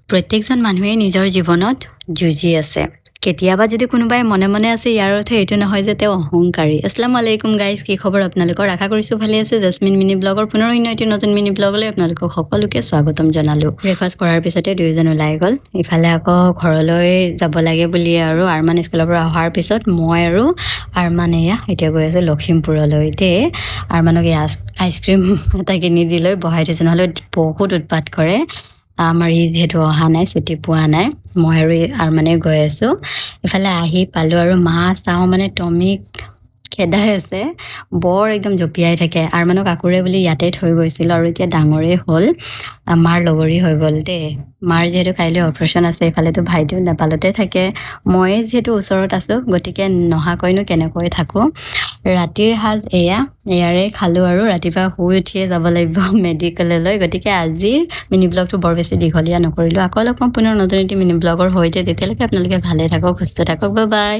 প্ৰত্যেকজন মানুহে নিজৰ জীৱনত যুঁজি আছে। কেতিয়াবা যদি কোনোবাই মনে মনে আছে, ইয়াৰ অৰ্থ এইটো নহয় যে তেওঁ অহংকাৰী। আসসালামু আলাইকুম গাইজ, কি খবৰ আপোনালোকৰ? আশা কৰিছোঁ ভালে আছে। জাস্মিন মিনি ব্লগৰ পুনৰ অন্য এটি নতুন মিনি ব্লগলৈ আপোনালোকক সকলোকে স্বাগতম জনালোঁ। ব্ৰেকফাষ্ট কৰাৰ পিছতে দুয়োজন ওলাই গ'ল। ইফালে আকৌ ঘৰলৈ যাব লাগে বুলি আৰু আৰমান স্কুলৰ পৰা অহাৰ পিছত মই আৰু আৰমান এয়া এতিয়া গৈ আছোঁ লখিমপুৰলৈ। দেই আৰমানক এই আইচক্ৰীম এটা কিনি দি লৈ বহাই থৈছোঁ, নহ'লে বহুত উৎপাত কৰে। আমাৰ ই যিহেতু অহা নাই, ছুটি পোৱা নাই, মই আৰু আৰমানে গৈ আছোঁ। ইফালে আহি পালোঁ আৰু মা চাওঁ মানে টমিক খেদাই আছে, বৰ একদম জঁপিয়াই থাকে। আৰমানক আকোৰে বুলি ইয়াতে থৈ গৈছিলোঁ আৰু এতিয়া ডাঙৰেই হ'ল, মাৰ লগৰী হৈ গ'ল দেই। মাৰ যিহেতু কাইলৈ অপাৰেশ্যন আছে, ইফালেতো ভাইটিও নেপালতে থাকে, মই যিহেতু ওচৰত আছোঁ, গতিকে নহাকৈনো কেনেকৈ থাকোঁ। ৰাতিৰ সাজ এয়াৰে খালোঁ আৰু ৰাতিপুৱা শুই উঠিয়ে যাব লাগিব মেডিকেললৈ। গতিকে আজিৰ মিনি ব্লগটো বৰ বেছি দীঘলীয়া নকৰিলোঁ। আকৌ লগ পাম পুনৰ নতুন এটি মিনি ব্লগৰ সৈতে। তেতিয়ালৈকে আপোনালোকে ভালে থাকক, সুস্থ থাকক, বাই বাই।